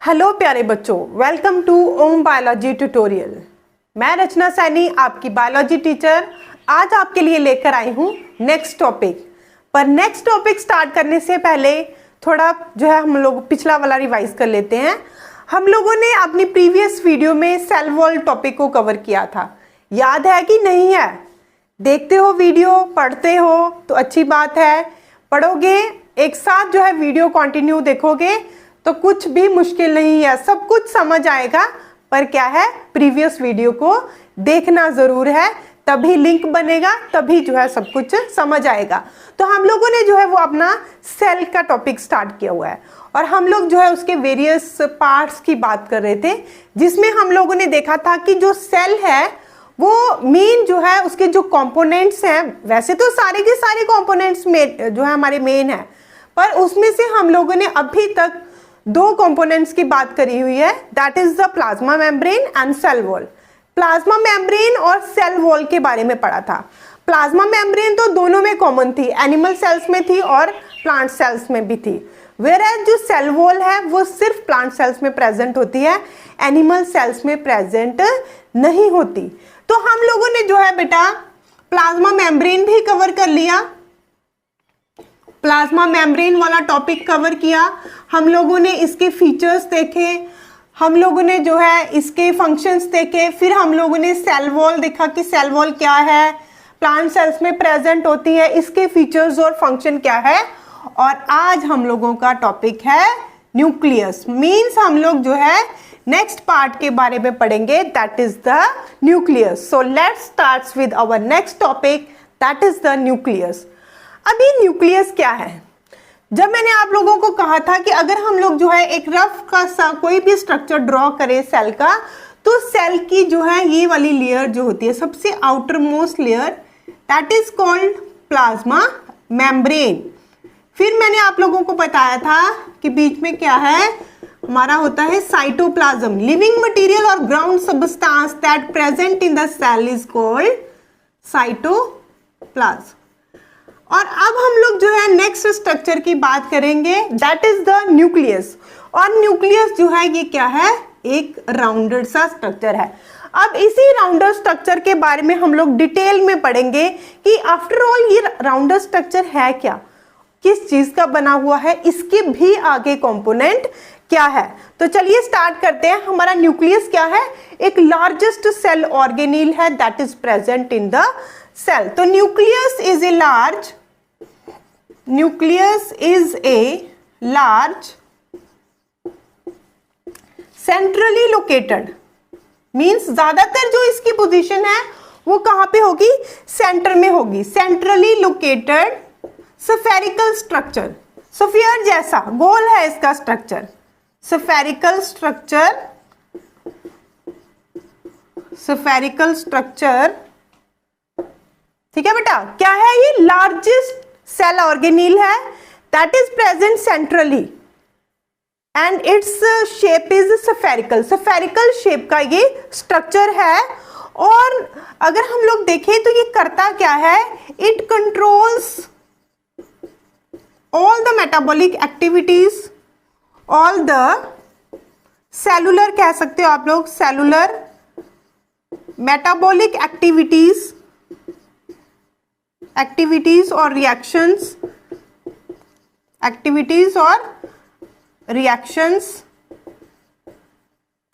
Hello प्यारे बच्चों, welcome to Om biology tutorial. मैं रचना सैनी, आपकी बायोलॉजी टीचर, आज आपके लिए लेकर आई हूँ नेक्स्ट टॉपिक। पर नेक्स्ट टॉपिक स्टार्ट करने से पहले थोड़ा हम लोग पिछला वाला रिवाइज कर लेते हैं। हम लोगों ने अपनी प्रीवियस वीडियो में सेल वॉल टॉपिक को कवर किया था, याद है कि नहीं है? देखते हो वीडियो, पढ़ते हो तो अच्छी बात है। पढ़ोगे एक साथ वीडियो कंटिन्यू देखोगे तो कुछ भी मुश्किल नहीं है, सब कुछ समझ आएगा। पर क्या है, प्रीवियस वीडियो को देखना जरूर है, तभी लिंक बनेगा, तभी सब कुछ समझ आएगा। तो हम लोगों ने वो अपना सेल का टॉपिक स्टार्ट किया हुआ है और हम लोग उसके वेरियस पार्ट्स की बात कर रहे थे, जिसमें हम लोगों ने देखा था कि जो सेल है वो मेन उसके जो कंपोनेंट्स हैं, वैसे तो सारे के सारे कंपोनेंट्स में हमारे मेन है, पर उसमें से हम लोगों ने अभी तक दो कंपोनेंट्स की बात करी हुई है, that is the plasma membrane and cell wall. Plasma membrane और सेल वॉल के बारे में पढ़ा था। प्लाज्मा मेम्ब्रेन तो दोनों में कॉमन थी, एनिमल सेल्स में थी और प्लांट सेल्स में भी थी, वेयरएज जो सेल वॉल है वो सिर्फ प्लांट सेल्स में प्रेजेंट होती है, एनिमल सेल्स में प्रेजेंट नहीं होती। तो हम लोगों ने बेटा प्लाज्मा मेम्ब्रेन भी कवर कर लिया, प्लाज्मा मेम्ब्रेन वाला टॉपिक कवर किया। हम लोगों ने इसके फीचर्स देखे, हम लोगों ने इसके फंक्शंस देखे, फिर हम लोगों ने सेल वॉल देखा कि सेल वॉल क्या है, प्लांट सेल्स में प्रेजेंट होती है, इसके फीचर्स और फंक्शन क्या है। और आज हम लोगों का टॉपिक है न्यूक्लियस, मीन्स हम लोग नेक्स्ट पार्ट के बारे में पढ़ेंगे, that is the nucleus. So let's start with our next topic, that is the nucleus. अभी न्यूक्लियस क्या है? जब मैंने आप लोगों को कहा था कि अगर हम लोग एक रफ का सा कोई भी स्ट्रक्चर ड्रॉ करें सेल का, तो सेल की ये वाली लेयर जो होती है, सबसे outer most layer, that is called plasma membrane. फिर मैंने आप लोगों को बताया था कि बीच में क्या है, हमारा होता है साइटोप्लाज्म, लिविंग मटेरियल और ground substance that present in the cell is called cytoplasm. और अब हम लोग नेक्स्ट स्ट्रक्चर की बात करेंगे, दैट इज द न्यूक्लियस। और न्यूक्लियस ये क्या है, एक राउंडेड सा स्ट्रक्चर है। अब इसी राउंडेड स्ट्रक्चर के बारे में हम लोग डिटेल में पढ़ेंगे कि आफ्टर ऑल ये राउंडेड स्ट्रक्चर है क्या, किस चीज का बना हुआ है, इसके भी आगे कंपोनेंट क्या है। तो चलिए स्टार्ट करते हैं। हमारा न्यूक्लियस क्या है, एक लार्जेस्ट सेल ऑर्गेनील है that is present in the cell. तो nucleus is a large centrally located, means ज्यादातर जो इसकी पोजीशन है वो कहां पे होगी, सेंटर में होगी। Centrally located spherical structure, sphere जैसा गोल है इसका स्ट्रक्चर, स्फेरिकल स्ट्रक्चर। ठीक है बेटा, क्या है ये, लार्जेस्ट सेल ऑर्गेनील है that is present centrally and its shape is spherical, spherical shape का ये स्ट्रक्चर है। और अगर हम लोग देखें तो ये करता क्या है, it controls all the metabolic activities, all the cellular कह सकते हो आप लोग, सेलुलर मेटाबॉलिक एक्टिविटीज और reactions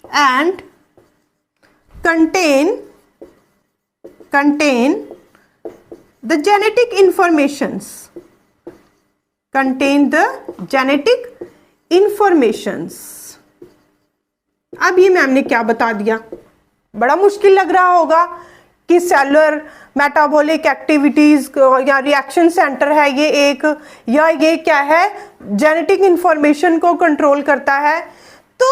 and contain the genetic informations, अब ये मैम ने क्या बता दिया, बड़ा मुश्किल लग रहा होगा कि सेलुलर मेटाबॉलिक एक्टिविटीज या रिएक्शन सेंटर है ये एक, या ये क्या है, जेनेटिक इंफॉर्मेशन को कंट्रोल करता है। तो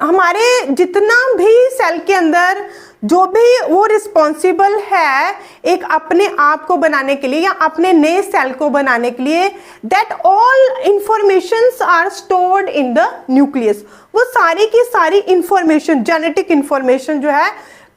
हमारे जितना भी सेल के अंदर जो भी वो रिस्पॉन्सिबल है एक अपने आप को बनाने के लिए या अपने नए सेल को बनाने के लिए, that all informations are stored in the nucleus. वो सारी की सारी इंफॉर्मेशन, जेनेटिक इंफॉर्मेशन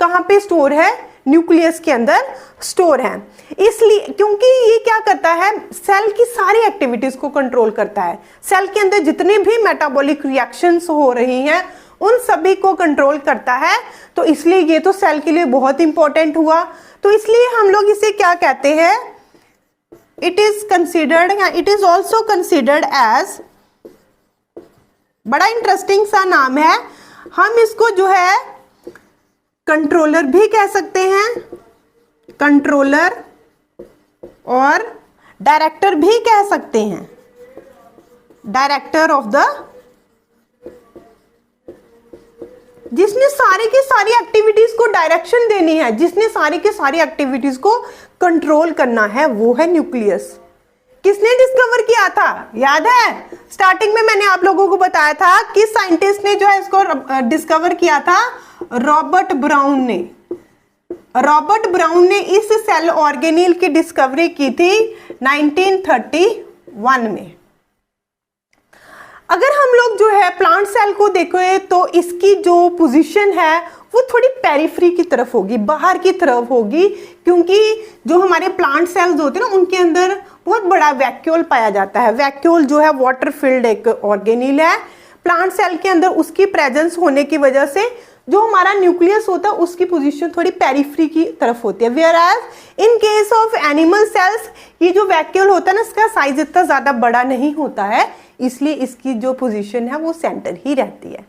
कहाँ पे स्टोर है, न्यूक्लियस के अंदर स्टोर हैं। इसलिए क्योंकि ये क्या करता है, सेल की सारी एक्टिविटीज को कंट्रोल करता है। सेल के अंदर जितने भी मेटाबॉलिक रिएक्शंस हो रही हैं उन सभी को कंट्रोल करता है। तो इसलिए ये तो सेल के लिए बहुत इंपॉर्टेंट हुआ। तो इसलिए हम लोग इसे क्या कहते हैं, it is considered, it is also considered as, बड़ा इंटरेस्टिंग सा नाम है, हम इसको जो है कंट्रोलर भी कह सकते हैं, कंट्रोलर और डायरेक्टर भी कह सकते हैं, डायरेक्टर ऑफ द, जिसने सारी की सारी एक्टिविटीज को डायरेक्शन देनी है, जिसने सारी की सारी एक्टिविटीज को कंट्रोल करना है, वो है न्यूक्लियस। किसने डिस्कवर किया था, याद है? स्टार्टिंग में मैंने आप लोगों को बताया था कि साइंटिस्ट ने जो है इसको डिस्कवर किया था, रॉबर्ट ब्राउन ने। रॉबर्ट ब्राउन ने इस सेल ऑर्गेनील की डिस्कवरी की थी 1931 में। अगर हम लोग जो है प्लांट सेल को देखें तो इसकी जो पोजीशन है वो थोड़ी पेरिफेरी की तरफ होगी, बाहर की तरफ होगी, क्योंकि जो हमारे प्लांट सेल्स होते हैं ना उनके अंदर बहुत बड़ा वैक्यूल पाया जाता है। वैक्यूल जो है वाटर फिल्ड एक ऑर्गेनील है। प्लांट सेल के अंदर उसकी प्रेजेंस होने की वजह से जो हमारा न्यूक्लियस होता है उसकी पोजीशन थोड़ी पेरिफेरी की तरफ होती है। Whereas in case of animal cells ये जो वैक्यूल होता है ना इसका साइज इतना ज्यादा बड़ा नहीं होता है, इसलिए इसकी जो पोजीशन है वो सेंटर ही रहती है।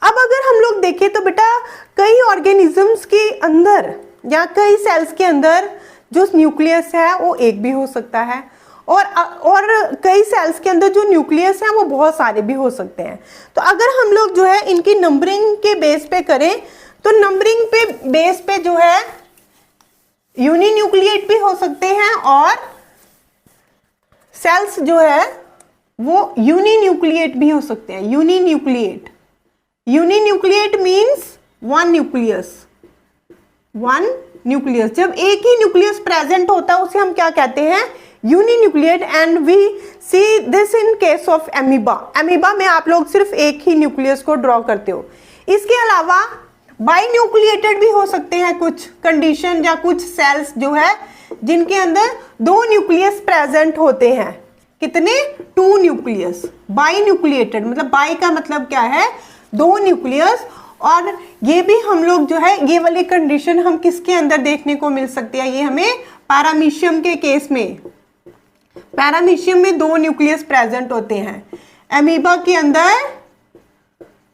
अब अगर हम लोग देखें तो बेटा कई ऑर्गेनिजम्स के अंदर या कई सेल्स के अंदर जो न्यूक्लियस है वो एक भी हो सकता है, और कई सेल्स के अंदर जो न्यूक्लियस है वो बहुत सारे भी हो सकते हैं। तो अगर हम लोग जो है इनकी नंबरिंग के बेस पे करें तो नंबरिंग पे बेस पे जो है यूनिन्यूक्लिएट भी हो सकते हैं और सेल्स जो है वो यूनिन्यूक्लिएट भी हो सकते हैं। Uninucleate, uninucleate means one nucleus, one nucleus. जब एक ही न्यूक्लियस प्रेजेंट होता है उसे हम क्या कहते हैं, uninucleate. And we see this in case of amoeba. Amoeba में आप लोग सिर्फ एक ही न्यूक्लियस को ड्रॉ करते हो। इसके अलावा बाइन्यूक्लिएटेड भी हो सकते हैं कुछ कंडीशन या कुछ सेल्स जो है जिनके अंदर दो न्यूक्लियस प्रेजेंट होते हैं। कितने, टू न्यूक्लियस। बाइन्यूक्लिएटेड मतलब बाई का मतलब क्या है, दो न्यूक्लियस। और ये भी हम लोग जो है ये वाली कंडीशन हम किसके अंदर देखने को मिल सकती है, ये हमें पैरामीशियम के केस में, पैरामीशियम में दो न्यूक्लियस प्रेजेंट होते हैं। एमीबा के अंदर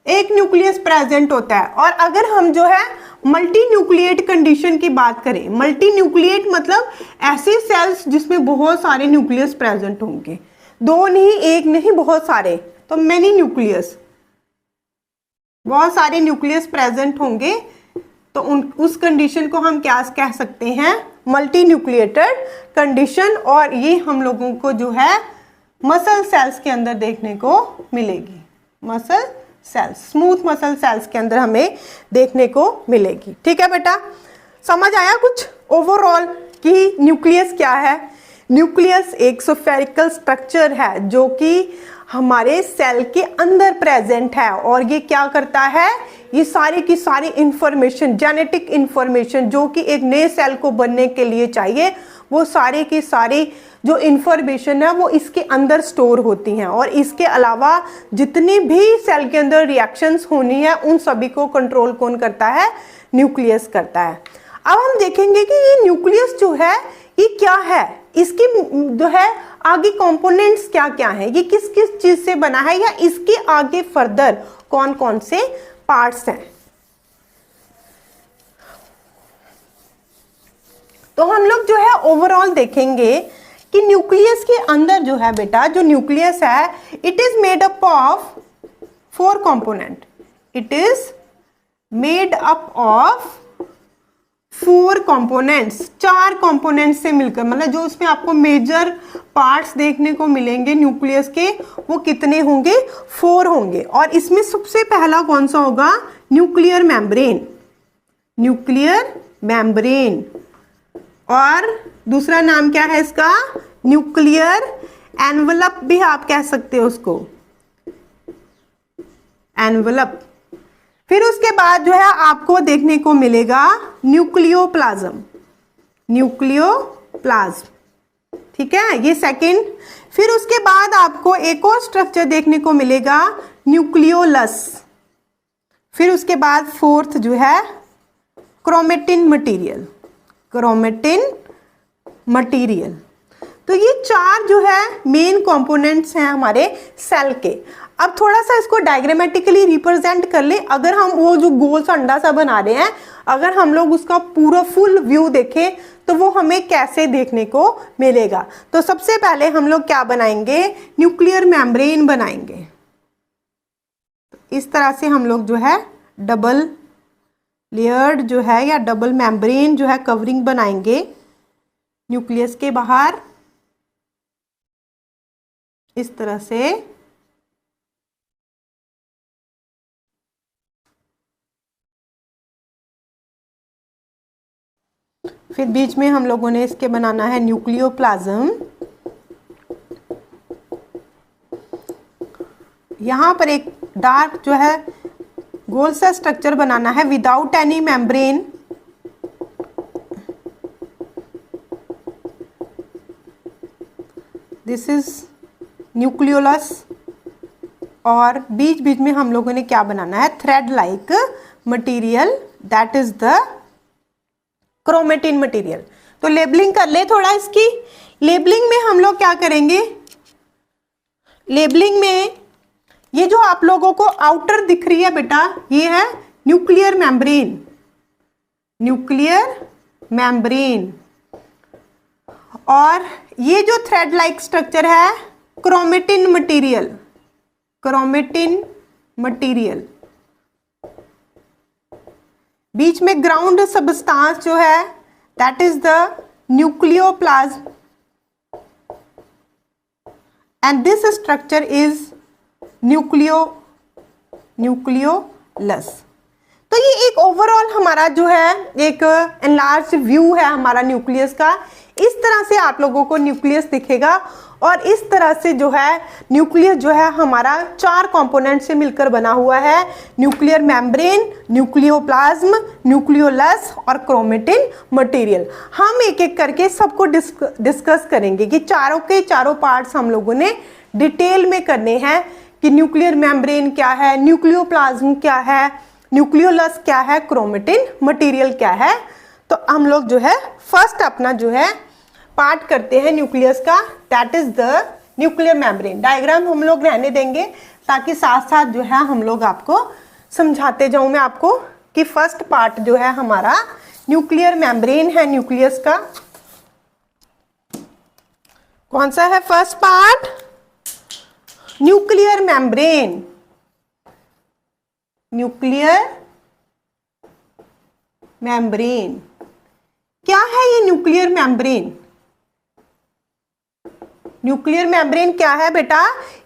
एक न्यूक्लियस प्रेजेंट होता है। और अगर हम जो है मल्टी न्यूक्लिएट कंडीशन की बात करें, मल्टी न्यूक्लिएट मतलब ऐसे सेल्स जिसमें बहुत सारे न्यूक्लियस प्रेजेंट होंगे, दो नहीं, एक नहीं, बहुत सारे, तो मेनी न्यूक्लियस, बहुत सारे न्यूक्लियस प्रेजेंट होंगे, तो उस कंडीशन को हम क्या कह सकते हैं, मल्टी न्यूक्लिएटेड कंडीशन। और ये हम लोगों को जो है मसल सेल्स के अंदर देखने को मिलेगी, muscle cells, smooth muscle cells के अंदर हमें देखने को मिलेगी। ठीक है बेटा, समझ आया कुछ ओवरऑल कि न्यूक्लियस क्या है? न्यूक्लियस एक स्फेरिकल स्ट्रक्चर है जो कि हमारे सेल के अंदर प्रेजेंट है, और ये क्या करता है, ये सारी की सारी इंफॉर्मेशन, जेनेटिक इंफॉर्मेशन जो कि एक नए सेल को बनने के लिए चाहिए, वो सारी की सारी जो इंफॉर्मेशन है वो इसके अंदर स्टोर होती हैं। और इसके अलावा जितनी भी सेल के अंदर रिएक्शंस होनी है उन सभी को कंट्रोल कौन करता है, न्यूक्लियस करता है। अब हम देखेंगे कि ये न्यूक्लियस जो है ये क्या है, इसकी जो है आगे कंपोनेंट्स क्या क्या हैं, ये किस किस चीज से बना है, या इसके आगे फर्दर कौन कौन से पार्ट्स हैं। तो हम लोग जो है ओवरऑल देखेंगे कि न्यूक्लियस के अंदर जो है बेटा, जो न्यूक्लियस है it is made up of 4 component, it is made up of 4 components, 4 components से मिलकर, मतलब जो इसमें आपको मेजर पार्ट्स देखने को मिलेंगे न्यूक्लियस के वो कितने होंगे, 4 होंगे। और इसमें सबसे पहला कौन सा होगा, न्यूक्लियर मेम्ब्रेन, न्यूक्लियर मेम्ब्रेन। और दूसरा नाम क्या है इसका, न्यूक्लियर एनवलप भी आप कह सकते हो उसको, एनवलप। फिर उसके बाद जो है आपको देखने को मिलेगा न्यूक्लियोप्लाज्म, न्यूक्लियोप्लाज्म, ठीक है, ये सेकंड। फिर उसके बाद आपको एक और स्ट्रक्चर देखने को मिलेगा न्यूक्लियोलस। फिर उसके बाद फोर्थ जो है क्रोमेटिन मटेरियल, क्रोमेटिन मटेरियल। तो ये चार जो है मेन कंपोनेंट्स हैं हमारे सेल के। अब थोड़ा सा इसको डायग्रामेटिकली रिप्रेजेंट कर ले। अगर हम वो जो गोल सा अंडा सा बना रहे हैं, अगर हम लोग उसका पूरा फुल व्यू देखें तो वो हमें कैसे देखने को मिलेगा। तो सबसे पहले हम लोग क्या बनाएंगे, न्यूक्लियर मेम्ब्रेन बनाएंगे। इस तरह से हम लोग जो है डबल लेयर्ड जो है या डबल मेम्ब्रेन जो है कवरिंग बनाएंगे न्यूक्लियस के बाहर, इस तरह से। फिर बीच में हम लोगों ने इसके बनाना है न्यूक्लियोप्लाज्म। यहां पर एक डार्क जो है गोल सा स्ट्रक्चर बनाना है without any membrane. This is nucleolus. और बीच बीच में हम लोगों ने क्या बनाना है, thread like material, that is the chromatin material. तो लेबलिंग कर ले थोड़ा इसकी। लेबलिंग में हम लोग क्या करेंगे, लेबलिंग में ये जो आप लोगों को आउटर दिख रही है बेटा, ये है न्यूक्लियर मेम्ब्रेन, न्यूक्लियर मेम्ब्रेन। और ये जो थ्रेड लाइक स्ट्रक्चर है क्रोमेटिन मटेरियल, क्रोमेटिन मटेरियल। बीच में ग्राउंड सबस्टांस जो है that is the nucleoplasm and this structure is nucleolus. तो ये एक ओवरऑल हमारा जो है एक एनलार्ज व्यू है हमारा न्यूक्लियस का। इस तरह से आप लोगों को न्यूक्लियस दिखेगा। और इस तरह से जो है न्यूक्लियस जो है हमारा चार कंपोनेंट से मिलकर बना हुआ है, न्यूक्लियर मेम्ब्रेन, न्यूक्लियोप्लाज्म, न्यूक्लियोलस और क्रोमेटिन मटेरियल। हम एक एक करके सबको डिस्कस करेंगे कि चारों के चारों पार्ट्स हम लोगों ने डिटेल में करने हैं कि न्यूक्लियर मेम्ब्रेन क्या है, न्यूक्लियोप्लाज्म क्या है, न्यूक्लियोलस क्या है, क्रोमेटिन मटेरियल क्या है। तो हम लोग जो है फर्स्ट अपना जो है पार्ट करते हैं न्यूक्लियस का, that is the nuclear membrane. Diagram हम लोग रहने देंगे ताकि साथ साथ जो है हम लोग आपको समझाते जाऊं मैं आपको कि फर्स्ट पार्ट जो है हमारा न्यूक्लियर मेम्ब्रेन है न्यूक्लियस का। कौन सा है first part, nuclear membrane, nuclear membrane. क्या है ये न्यूक्लियर मेम्ब्रेन, न्यूक्लियर मेम्ब्रेन क्या है बेटा,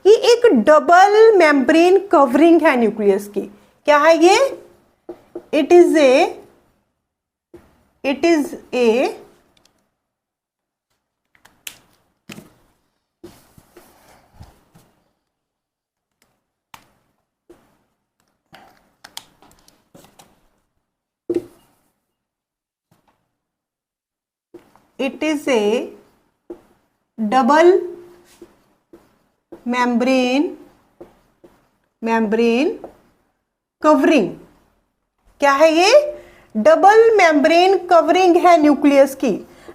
ये एक डबल मेम्ब्रेन कवरिंग है न्यूक्लियस की। क्या है ये, it is a it is A double membrane covering. क्या है ये, डबल मेम्ब्रेन कवरिंग है न्यूक्लियस की।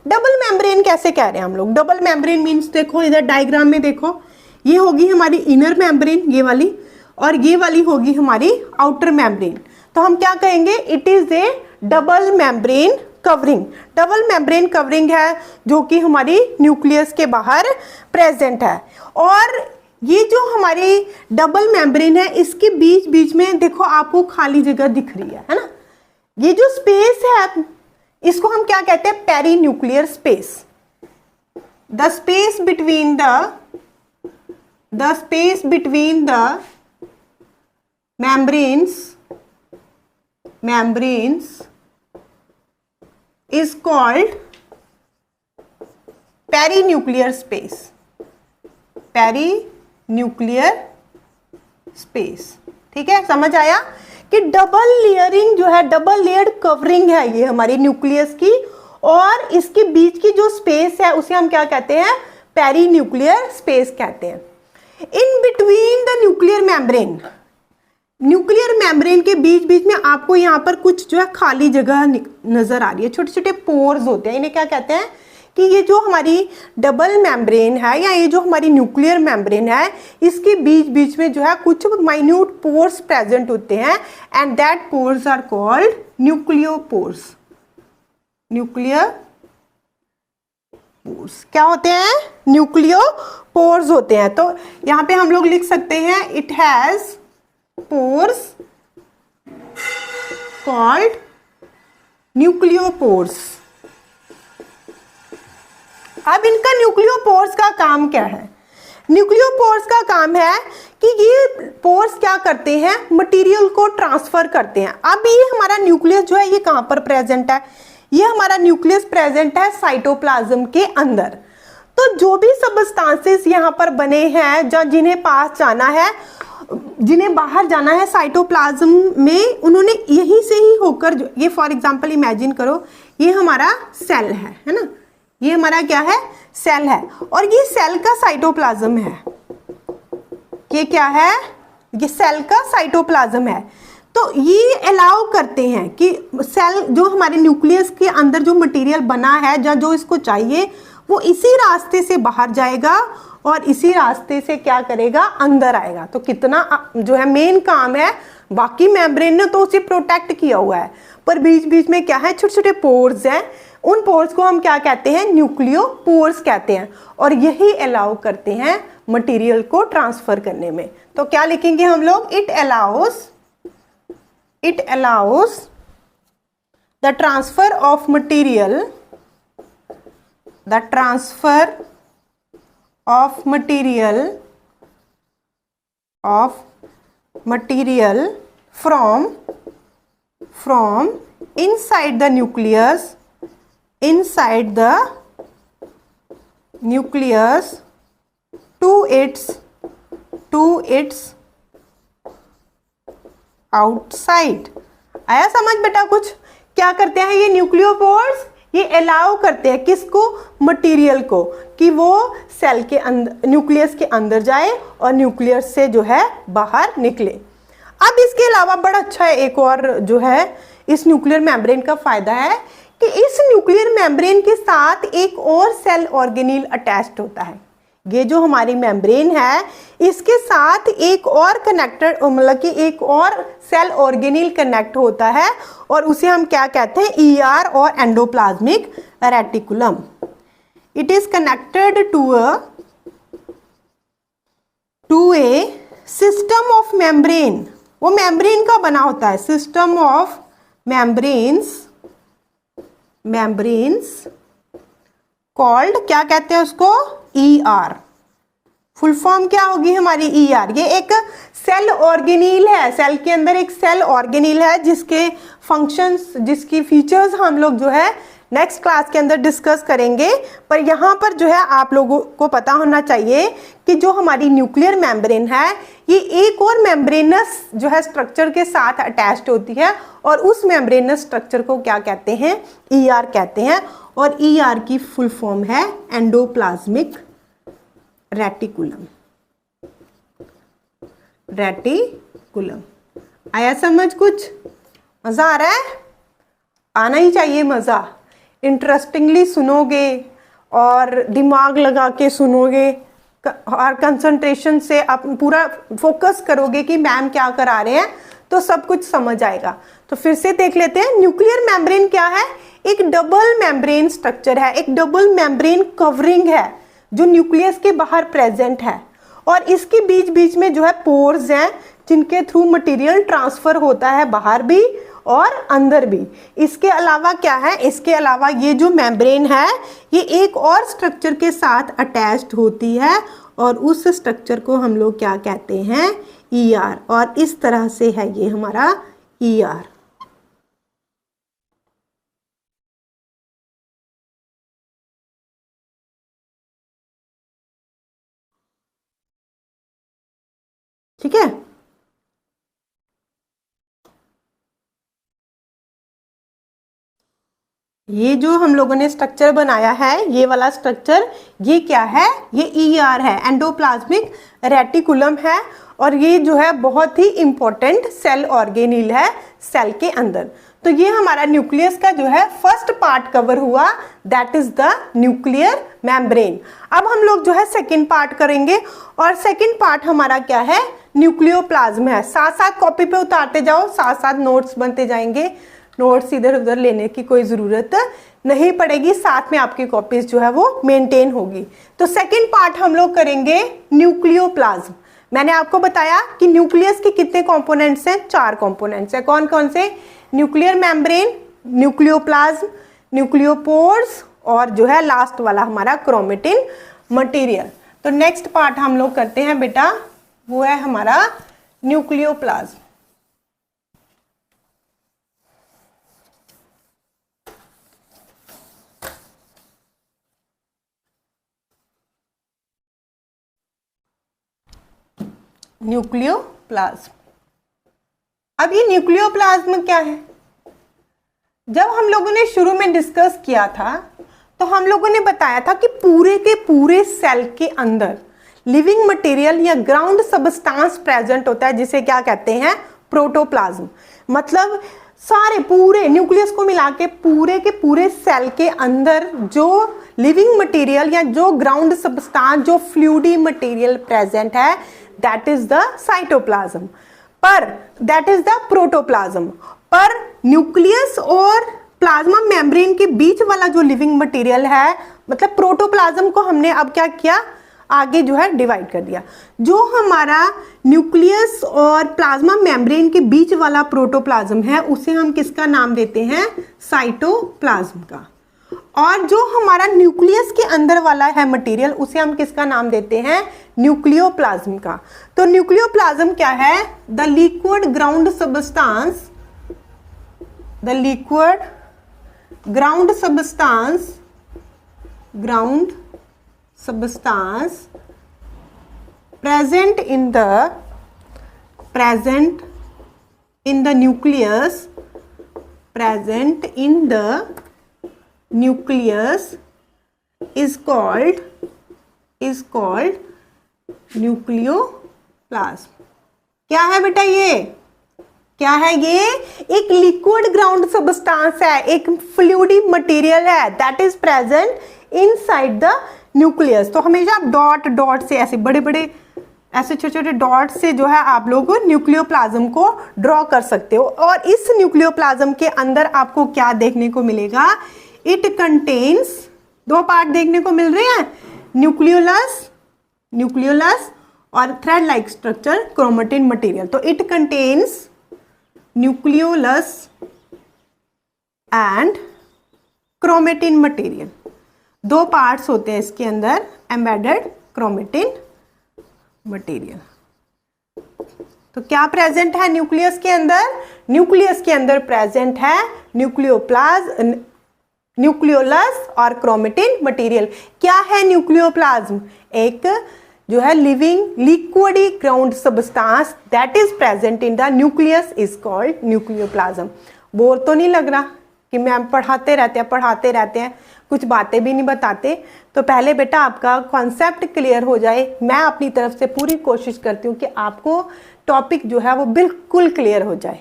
डबल मेम्ब्रेन कैसे कह रहे हैं हम लोग, डबल मेम्ब्रेन मींस देखो इधर डायग्राम में देखो, ये होगी हमारी इनर मेम्ब्रेन ये वाली, और ये वाली होगी हमारी आउटर मेम्ब्रेन। तो हम क्या कहेंगे, it is A double membrane covering. Double membrane covering है जो कि हमारी न्यूक्लियस के बाहर प्रेजेंट है। और ये जो हमारी डबल मेम्ब्रेन है इसके बीच बीच में देखो आपको खाली जगह दिख रही है ना, ये जो स्पेस है इसको हम क्या कहते हैं, perinuclear space. The space between the membranes is called perinuclear space, perinuclear space। ठीक है, समझ आया कि डबल लेयरिंग जो है, डबल लेयर्ड कवरिंग है ये हमारी न्यूक्लियस की, और इसके बीच की जो स्पेस है उसे हम क्या कहते हैं, पेरी न्यूक्लियर स्पेस कहते हैं। In between the nuclear membrane, nuclear membrane के बीच बीच में आपको यहाँ पर कुछ जो है खाली जगह नजर आ रही है, छोटे छोटे पोर्स होते हैं, इन्हें क्या कहते हैं कि ये जो हमारी डबल मेम्ब्रेन है या ये जो हमारी न्यूक्लियर मेम्ब्रेन है, इसके बीच बीच में जो है कुछ माइन्यूट पोर्स प्रेजेंट होते हैं, and that pores are called nucleopores. Nuclear pores क्या होते हैं, न्यूक्लियोपोर्स होते हैं। तो यहाँ पे हम लोग लिख सकते हैं it has pores called nucleopores। अब इनका न्यूक्लियोपोर्स का काम क्या है, न्यूक्लियोपोर्स का काम है कि ये पोर्स क्या करते हैं, मटेरियल को ट्रांसफर करते हैं। अब ये हमारा न्यूक्लियस जो है ये कहां पर प्रेजेंट है, ये हमारा न्यूक्लियस प्रेजेंट है साइटोप्लाज्म के अंदर। तो जो भी सबस्टांसेस यहाँ पर बने हैं या जिन्हें पास जाना है, जिन्हें बाहर जाना है साइटोप्लाज्म में, उन्होंने यहीं से ही होकर जो, ये फॉर एग्जांपल इमेजिन करो ये हमारा सेल है ना, ये हमारा क्या है, सेल है, और ये सेल का साइटोप्लाज्म है, ये क्या है, ये सेल का साइटोप्लाज्म है। तो ये अलाउ करते हैं कि सेल जो हमारे न्यूक्लियस के अंदर जो मटेरियल बना है या जो इसको चाहिए वो इसी रास्ते से बाहर जाएगा और इसी रास्ते से क्या करेगा, अंदर आएगा। तो कितना जो है मेन काम है, बाकी मेम्ब्रेन ने तो उसे प्रोटेक्ट किया हुआ है, पर बीच बीच में क्या है, छोटे छोटे पोर्स हैं, उन पोर्स को हम क्या कहते हैं, न्यूक्लियोपोर्स कहते हैं, और यही अलाउ करते हैं मटेरियल को ट्रांसफर करने में। तो क्या लिखेंगे हम लोग, it allow us the transfer of material, the transfer of material from inside the nucleus to its outside। आया समझ बेटा कुछ, क्या करते हैं ये न्यूक्लियोपोर्स, ये अलाउ करते हैं किसको, मटेरियल को, कि वो सेल के अंदर, न्यूक्लियस के अंदर जाए और न्यूक्लियस से जो है बाहर निकले। अब इसके अलावा बड़ा अच्छा एक और जो है इस न्यूक्लियर मेम्ब्रेन का फायदा है कि इस न्यूक्लियर मेम्ब्रेन के साथ एक और सेल ऑर्गेनील अटैच्ड होता है। ये जो हमारी मेम्ब्रेन है इसके साथ एक और कनेक्टेड, मतलब कि एक और सेल ऑर्गेनील कनेक्ट होता है, और उसे हम क्या कहते हैं, ईआर और endoplasmic reticulum. It is connected to a system of membrane, वो मेम्ब्रेन का बना होता है, सिस्टम ऑफ मेम्ब्रेन्स कॉल्ड, क्या कहते हैं उसको, ईआर। फुल फॉर्म क्या होगी हमारी, ईआर। ये एक सेल ऑर्गेनील है, सेल के अंदर एक सेल ऑर्गेनील है जिसके फंक्शंस, जिसकी फीचर्स हम लोग जो है नेक्स्ट क्लास के अंदर डिस्कस करेंगे। पर यहाँ पर जो है आप लोगों को पता होना चाहिए कि जो हमारी न्यूक्लियर मेम्ब्रेन है ये एक और मेम्ब्रेनस जो है स्ट्रक्चर के साथ अटैच्ड होती है, और उस मेम्ब्रेनस स्ट्रक्चर को क्या कहते हैं, ईआर कहते हैं, और ईआर की फुल फॉर्म है एंडोप्लाज्मिक रेटिकुलम। आया समझ कुछ, मजा आ रहा है, आना ही चाहिए मजा। इंटरेस्टिंगली सुनोगे और दिमाग लगा के सुनोगे और कंसंट्रेशन से आप पूरा फोकस करोगे कि मैम क्या करा रहे हैं, तो सब कुछ समझ आएगा। तो फिर से देख लेते हैं, न्यूक्लियर मेम्ब्रेन क्या है, एक डबल मेम्ब्रेन स्ट्रक्चर है, एक डबल मेम्ब्रेन कवरिंग है जो न्यूक्लियस के बाहर प्रेजेंट है, और इसके बीच बीच में जो है पोर्स हैं जिनके थ्रू मटेरियल ट्रांसफर होता है बाहर भी और अंदर भी। इसके अलावा क्या है, इसके अलावा ये जो मेम्ब्रेन है ये एक और स्ट्रक्चर के साथ अटैच्ड होती है, और उस स्ट्रक्चर को हम लोग क्या कहते हैं, ईआर। और इस तरह से है ये हमारा ईआर। ठीक है, ये जो हम लोगों ने स्ट्रक्चर बनाया है, ये वाला स्ट्रक्चर, ये क्या है? ये ER है, एंडोप्लाज्मिक रेटिकुलम है, और ये जो है बहुत ही इंपॉर्टेंट सेल ऑर्गेनील है सेल के अंदर। तो ये हमारा न्यूक्लियस का जो है फर्स्ट पार्ट कवर हुआ, that is the nuclear membrane. अब हम लोग जो है सेकंड पार्ट करेंगे, और सेकंड पार्ट हमारा क्या है? न्यूक्लियोप्लाज्म है। साथ साथ कॉपी पे उतारते जाओ, साथ साथ नोट्स बनते जाएंगे, नोट्स इधर उधर लेने की कोई ज़रूरत नहीं पड़ेगी, साथ में आपकी कॉपीज जो है वो मेंटेन होगी। तो सेकंड पार्ट हम लोग करेंगे न्यूक्लियोप्लाज्म। मैंने आपको बताया कि न्यूक्लियस के कितने कंपोनेंट्स हैं? 4 कंपोनेंट्स हैं। कौन कौन से? न्यूक्लियर मेम्ब्रेन, न्यूक्लियोप्लाज्म, न्यूक्लियोपोर्स, और जो है लास्ट वाला हमारा क्रोमेटिन मटेरियल। तो नेक्स्ट पार्ट हम लोग करते हैं बेटा, वो है हमारा न्यूक्लियोप्लाज्म। न्यूक्लियोप्लाज्म। अब ये न्यूक्लियोप्लाज्म क्या है? जब हम लोगों ने शुरू में डिस्कस किया था, तो हम लोगों ने बताया था कि पूरे के पूरे सेल के अंदर लिविंग मटेरियल या ग्राउंड सबस्टांस प्रेजेंट होता है, जिसे क्या कहते हैं? प्रोटोप्लाज्म। मतलब सारे पूरे न्यूक्लियस को मिला के पूरे सेल के अंदर जो लिविंग मटेरियल या जो ग्राउंड सबस्टांस, जो फ्लूइडी मटेरियल प्रेजेंट है, दैट इज द साइटोप्लाज्म, पर दैट इज द प्रोटोप्लाज्म। पर न्यूक्लियस और प्लाज्मा मेम्ब्रेन के बीच वाला जो लिविंग मटेरियल है, मतलब प्रोटोप्लाज्म को हमने अब क्या किया? आगे जो है डिवाइड कर दिया। जो हमारा न्यूक्लियस और प्लाज्मा मेम्ब्रेन के बीच वाला प्रोटोप्लाज्म है, उसे हम किसका नाम देते हैं? साइटोप्लाज्म का। और जो हमारा न्यूक्लियस के अंदर वाला है मटेरियल, उसे हम किसका नाम देते हैं? न्यूक्लियोप्लाज्म का। तो न्यूक्लियोप्लाज्म क्या है? The liquid ground substance, the liquid ground substance, ground substance present in the nucleus, present in the nucleus is called nucleoplasm. क्या है बेटा? ये क्या है? ये एक लिक्विड ग्राउंड सबस्टांस है, एक फ्लूइडी मटेरियल है, that is present inside the nucleus. तो हमेशा डॉट डॉट से, ऐसे बड़े बड़े ऐसे छोटे छोटे डॉट से जो है आप लोग न्यूक्लियोप्लाज्म को ड्रॉ कर सकते हो। और इस न्यूक्लियोप्लाज्म के अंदर आपको क्या देखने को मिलेगा? इट कंटेन्स 2 पार्ट देखने को मिल रहे हैं, न्यूक्लियोलस और thread like structure chromatin material. तो it contains nucleolus and chromatin material. 2 parts होते हैं इसके अंदर, एम्बेडेड क्रोमेटिन मटेरियल। तो क्या प्रेजेंट है न्यूक्लियस के अंदर? न्यूक्लियस के अंदर प्रेजेंट है न्यूक्लियोलस और क्रोमेटिन मटेरियल। क्या है न्यूक्लियोप्लाज्म? एक जो है living liquidy ground substance that is present in the nucleus is called nucleoplasm. Bore तो नहीं लग रहा कि मैम पढ़ाते रहते हैं कुछ बातें भी नहीं बताते? तो पहले बेटा आपका कॉन्सेप्ट क्लियर हो जाए। मैं अपनी तरफ से पूरी कोशिश करती हूँ कि आपको टॉपिक जो है वो बिल्कुल क्लियर हो जाए,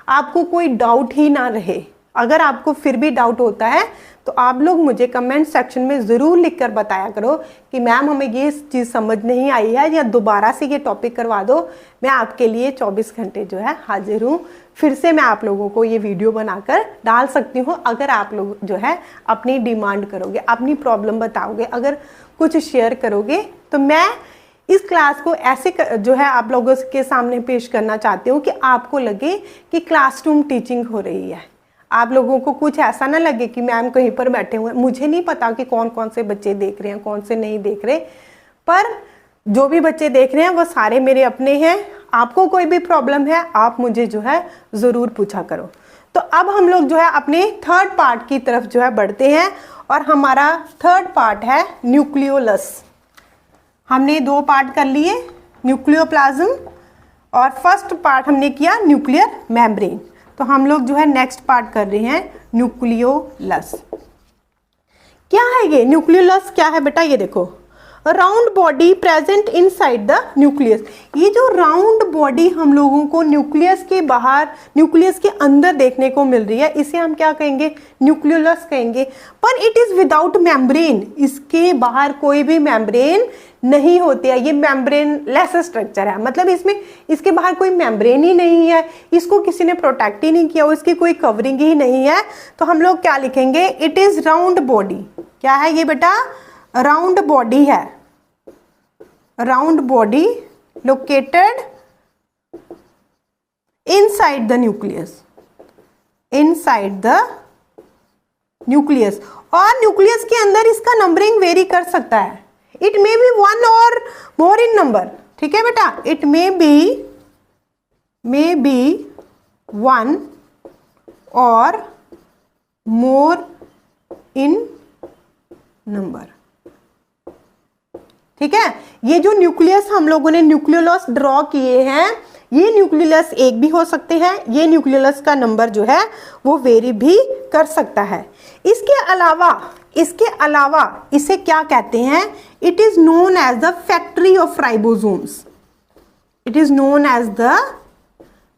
आपको कोई डाउट ही ना रहे। अगर आपको फिर भी डाउट होता है तो आप लोग मुझे कमेंट सेक्शन में ज़रूर लिखकर बताया करो कि मैम हमें ये चीज़ समझ नहीं आई है, या दोबारा से ये टॉपिक करवा दो। मैं आपके लिए 24 घंटे जो है हाजिर हूँ। फिर से मैं आप लोगों को ये वीडियो बनाकर डाल सकती हूँ, अगर आप लोग जो है अपनी डिमांड करोगे, अपनी प्रॉब्लम बताओगे, अगर कुछ शेयर करोगे। तो मैं इस क्लास को ऐसे जो है आप लोगों के सामने पेश करना चाहती हूँ कि आपको लगे कि क्लासरूम टीचिंग हो रही है। आप लोगों को कुछ ऐसा ना लगे कि मैम कहीं पर बैठे हुए हैं। मुझे नहीं पता कि कौन कौन से बच्चे देख रहे हैं, कौन से नहीं देख रहे, पर जो भी बच्चे देख रहे हैं वो सारे मेरे अपने हैं। आपको कोई भी प्रॉब्लम है आप मुझे जो है ज़रूर पूछा करो। तो अब हम लोग जो है अपने थर्ड पार्ट की तरफ जो है बढ़ते हैं, और हमारा थर्ड पार्ट है न्यूक्लियोलस। हमने 2 पार्ट कर लिए, न्यूक्लियोप्लाज्म, और फर्स्ट पार्ट हमने किया न्यूक्लियर मेम्ब्रेन। तो हम लोग जो है नेक्स्ट पार्ट कर रहे हैं न्यूक्लियोलस। क्या है ये न्यूक्लियोलस? क्या है बेटा? ये देखो, round body present inside the nucleus. ये जो राउंड बॉडी हम लोगों को न्यूक्लियस के बाहर, न्यूक्लियस के अंदर देखने को मिल रही है, इसे हम क्या कहेंगे? न्यूक्लियोलस कहेंगे। पर इट इज विदाउट मेम्ब्रेन, इसके बाहर कोई भी मेम्ब्रेन नहीं होती है। ये मेम्ब्रेन लेस स्ट्रक्चर है, मतलब इसमें इसके बाहर कोई मेम्ब्रेन ही नहीं है, इसको किसी ने प्रोटेक्ट ही नहीं किया, इसकी कोई कवरिंग ही नहीं है। तो हम लोग क्या लिखेंगे? It is round body. क्या है ये बेटा? राउंड बॉडी है। Round body located inside the nucleus, inside the nucleus. और न्यूक्लियस के अंदर इसका नंबरिंग वेरी कर सकता है। इट मे बी वन और मोर इन नंबर। ठीक है बेटा? इट मे बी वन और मोर इन नंबर। ठीक है? ये जो न्यूक्लियस हम लोगों ने न्यूक्लियोलस ड्रॉ किए हैं, ये न्यूक्लियोलस एक भी हो सकते हैं, ये न्यूक्लियोलस का नंबर जो है वो वेरी भी कर सकता है। इसके अलावा इसे क्या कहते हैं? It is known as the factory of ribosomes. It is known as the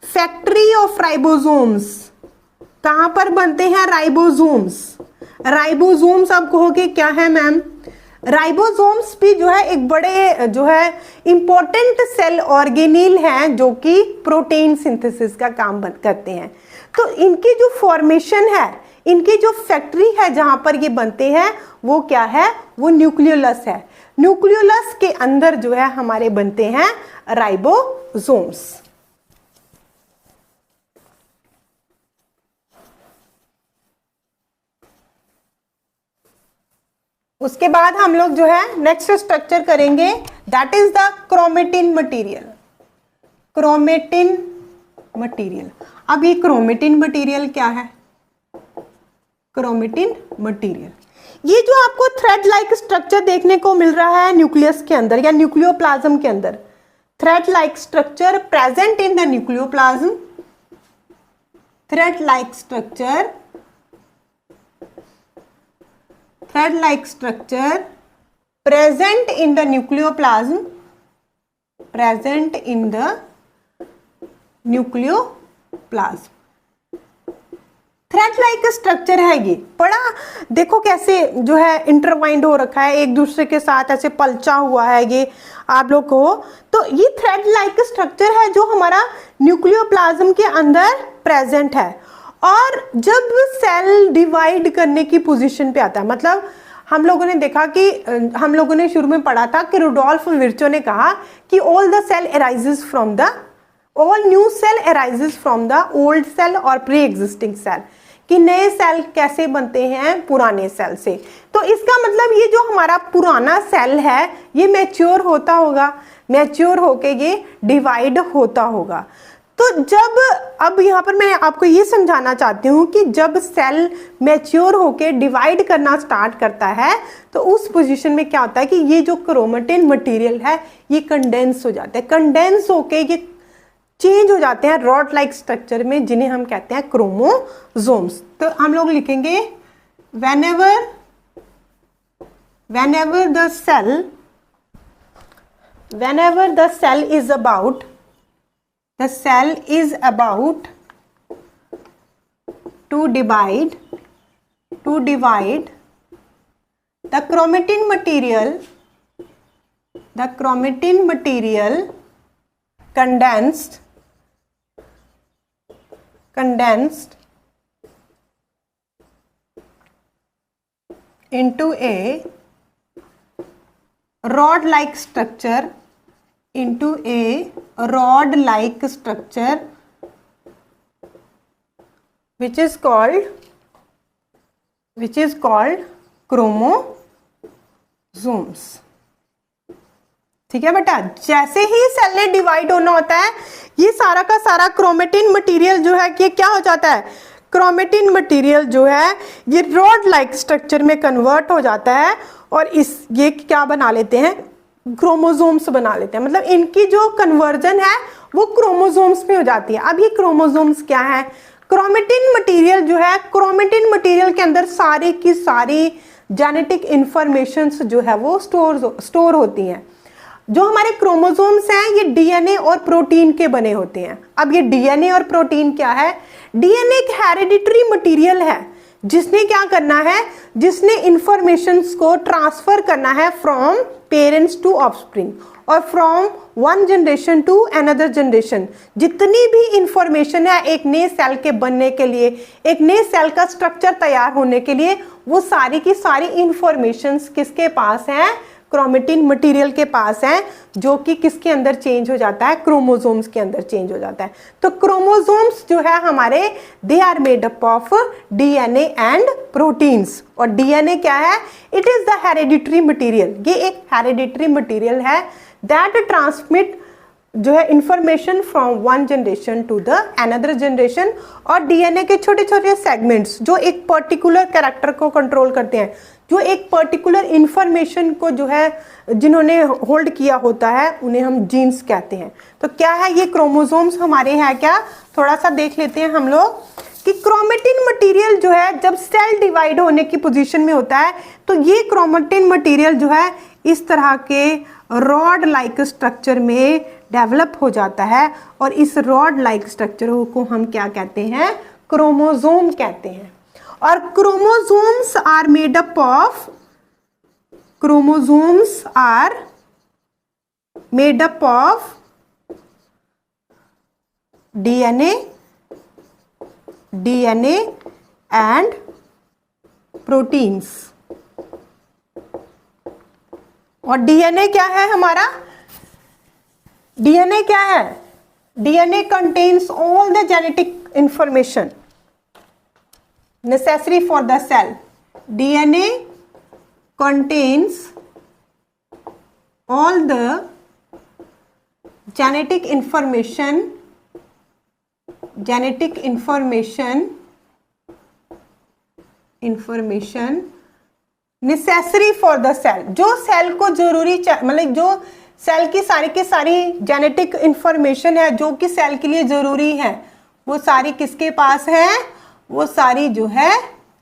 factory of ribosomes. कहां पर बनते हैं राइबोसोम्स? राइबोसोम्स आप कहोगे क्या है मैम? राइबोसोम्स भी जो है एक बड़े जो है इंपॉर्टेंट सेल ऑर्गेनील हैं जो कि प्रोटीन सिंथेसिस का काम करते हैं। तो इनकी जो फॉर्मेशन है, इनकी जो फैक्ट्री है जहां पर ये बनते हैं, वो क्या है? वो न्यूक्लियोलस है। न्यूक्लियोलस के अंदर जो है हमारे बनते हैं राइबोसोम्स। उसके बाद हम लोग जो है नेक्स्ट स्ट्रक्चर करेंगे, that is the chromatin material. Chromatin material. अब ये क्रोमेटिन मटेरियल क्या है? क्रोमेटिन मटेरियल ये जो आपको थ्रेड लाइक स्ट्रक्चर देखने को मिल रहा है न्यूक्लियस के अंदर या न्यूक्लियोप्लाज्म के अंदर, thread like structure present in the nucleoplasm, thread like structure, thread-like structure present in the nucleoplasm, present in the nucleoplasm। Thread like structure है ये। बड़ा देखो कैसे जो है इंटरवाइंड हो रखा है, एक दूसरे के साथ ऐसे पलचा हुआ है ये आप लोग को। तो ये थ्रेड लाइक स्ट्रक्चर है जो हमारा न्यूक्लियोप्लाज्म के अंदर प्रेजेंट है। और जब सेल डिवाइड करने की पोजीशन पे आता है, मतलब हम लोगों ने देखा कि हम लोगों ने शुरू में पढ़ा था कि रुडोल्फ विर्चो ने कहा कि all new cell arises from the old cell और प्री एग्जिस्टिंग सेल, कि नए सेल कैसे बनते हैं? पुराने सेल से। तो इसका मतलब ये जो हमारा पुराना सेल है ये मैच्योर होता होगा, मैच्योर होके ये डिवाइड होता होगा। तो जब अब यहाँ पर मैं आपको ये समझाना चाहती हूँ कि जब सेल मैच्योर होके डिवाइड करना स्टार्ट करता है तो उस पोजीशन में क्या होता है कि ये जो क्रोमेटिन मटेरियल है ये कंडेंस हो जाता है। कंडेंस होके ये चेंज हो जाते हैं रॉड लाइक स्ट्रक्चर में, जिन्हें हम कहते हैं क्रोमोसोम्स। तो हम लोग लिखेंगे whenever the cell is about to divide, the chromatin material condensed into a rod-like structure, which is called chromosomes। ठीक है बेटा? जैसे ही सेल ने डिवाइड होना होता है ये सारा का सारा क्रोमेटिन मटेरियल जो है कि क्या हो जाता है? क्रोमेटिन मटेरियल जो है ये रॉड लाइक स्ट्रक्चर में कन्वर्ट हो जाता है और ये क्या बना लेते हैं? क्रोमोसोम्स बना लेते हैं। मतलब इनकी जो कन्वर्जन है वो क्रोमोसोम्स में हो जाती है। अब ये क्रोमोसोम्स क्या है? क्रोमेटिन मटेरियल जो है, क्रोमेटिन मटेरियल के अंदर सारी की सारी जेनेटिक इंफॉर्मेशंस जो है वो स्टोर होती हैं। जो हमारे क्रोमोसोम्स हैं ये डीएनए और प्रोटीन के बने होते हैं। अब ये डीएनए और प्रोटीन क्या है? डीएनए एक हेरिडिटरी मटेरियल है जिसने क्या करना है, जिसने इंफॉर्मेशंस को ट्रांसफर करना है फ्रॉम पेरेंट्स टू ऑफस्प्रिंग और from one generation to another generation. जितनी भी इंफॉर्मेशन है एक नए सेल के बनने के लिए, एक नए सेल का स्ट्रक्चर तैयार होने के लिए, वो सारी की सारी इंफॉर्मेशंस किसके पास है? क्रोमेटिन मटेरियल के पास है, जो कि किसके अंदर चेंज हो जाता है? क्रोमोसोम्स के अंदर चेंज हो जाता है। तो क्रोमोसोम्स जो है हमारे, they are made up of DNA and proteins. और डीएनए क्या है? It is the hereditary material. ये एक हेरिडिटरी मटेरियल है दैट ट्रांसमिट जो है information from one generation to the another generation. और डीएनए के छोटे छोटे सेगमेंट्स जो एक पर्टिकुलर कैरेक्टर को कंट्रोल करते हैं, जो एक पर्टिकुलर इंफॉर्मेशन को जो है जिन्होंने होल्ड किया होता है, उन्हें हम जीन्स कहते हैं। तो क्या है ये क्रोमोसोम्स हमारे हैं क्या? थोड़ा सा देख लेते हैं हम लोग कि क्रोमेटिन मटेरियल जो है जब सेल डिवाइड होने की पोजीशन में होता है तो ये क्रोमेटिन मटेरियल जो है इस तरह के रॉड लाइक स्ट्रक्चर में डेवलप हो जाता है। और इस रॉड लाइक स्ट्रक्चर को हम क्या कहते हैं? क्रोमोसोम कहते हैं। और chromosomes are made up of DNA and proteins. और डीएनए क्या है हमारा? डीएनए क्या है? DNA contains all the genetic information necessary for the cell. DNA contains all the genetic information necessary for the cell। जो सेल को जरूरी, मतलब जो सेल की सारी जेनेटिक इंफॉर्मेशन है जो कि सेल के लिए जरूरी है, वो सारी किसके पास है? वो सारी जो है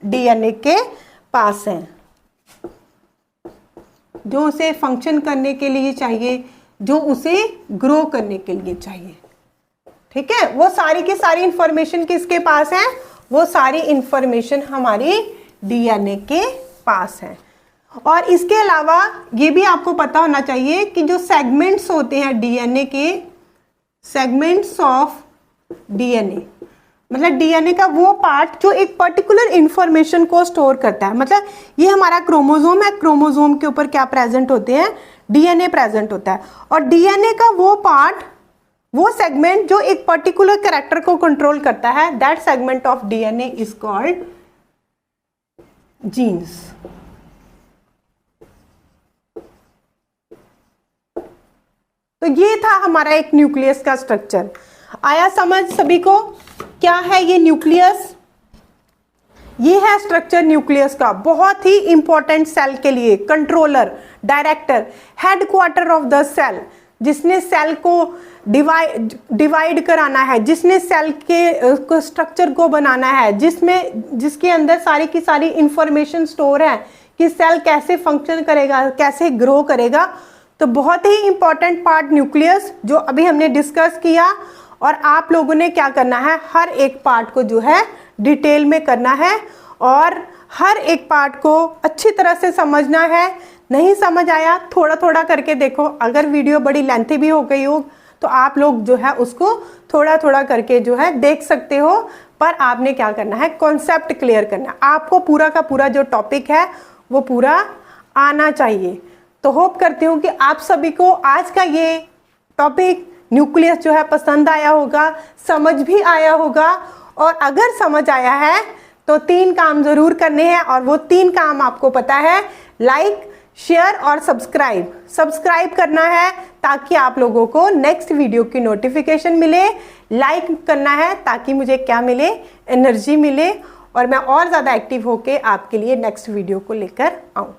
डीएनए के पास है, जो उसे फंक्शन करने के लिए चाहिए, जो उसे ग्रो करने के लिए चाहिए। ठीक है, वो सारी की सारी इंफॉर्मेशन किसके पास है? वो सारी इंफॉर्मेशन हमारी डीएनए के पास है। और इसके अलावा ये भी आपको पता होना चाहिए कि जो सेगमेंट्स होते हैं डीएनए के, सेगमेंट्स ऑफ डीएनए मतलब डीएनए का वो पार्ट जो एक पर्टिकुलर इंफॉर्मेशन को स्टोर करता है। मतलब ये हमारा क्रोमोसोम है, क्रोमोसोम के ऊपर क्या प्रेजेंट होते हैं? डीएनए प्रेजेंट होता है। और डीएनए का वो पार्ट, वो सेगमेंट जो एक पर्टिकुलर कैरेक्टर को कंट्रोल करता है, that segment of DNA is called jeans. तो ये था हमारा एक न्यूक्लियस का स्ट्रक्चर। आया समझ सभी को? क्या है ये न्यूक्लियस? ये है स्ट्रक्चर न्यूक्लियस का, बहुत ही इंपॉर्टेंट सेल के लिए, controller, director, headquarter of the cell, जिसने सेल को डिवाइड कराना है, जिसने सेल के स्ट्रक्चर को बनाना है, जिसके अंदर सारी की सारी इंफॉर्मेशन स्टोर है कि सेल कैसे फंक्शन करेगा, कैसे ग्रो करेगा। तो बहुत ही इंपॉर्टेंट पार्ट न्यूक्लियस जो अभी हमने डिस्कस किया। और आप लोगों ने क्या करना है? हर एक पार्ट को जो है डिटेल में करना है और हर एक पार्ट को अच्छी तरह से समझना है। नहीं समझ आया थोड़ा थोड़ा करके देखो। अगर वीडियो बड़ी लेंथी भी हो गई हो तो आप लोग जो है उसको थोड़ा थोड़ा करके जो है देख सकते हो। पर आपने क्या करना है? कॉन्सेप्ट क्लियर करना है। आपको पूरा का पूरा जो टॉपिक है वो पूरा आना चाहिए। तो होप करती हूँ कि आप सभी को आज का ये टॉपिक न्यूक्लियस जो है पसंद आया होगा, समझ भी आया होगा। और अगर समझ आया है तो 3 काम जरूर करने हैं, और वो 3 काम आपको पता है, लाइक, शेयर और सब्सक्राइब करना है ताकि आप लोगों को नेक्स्ट वीडियो की नोटिफिकेशन मिले। लाइक करना है ताकि मुझे क्या मिले? एनर्जी मिले और मैं और ज़्यादा एक्टिव होके आपके लिए नेक्स्ट वीडियो को लेकर आऊँ।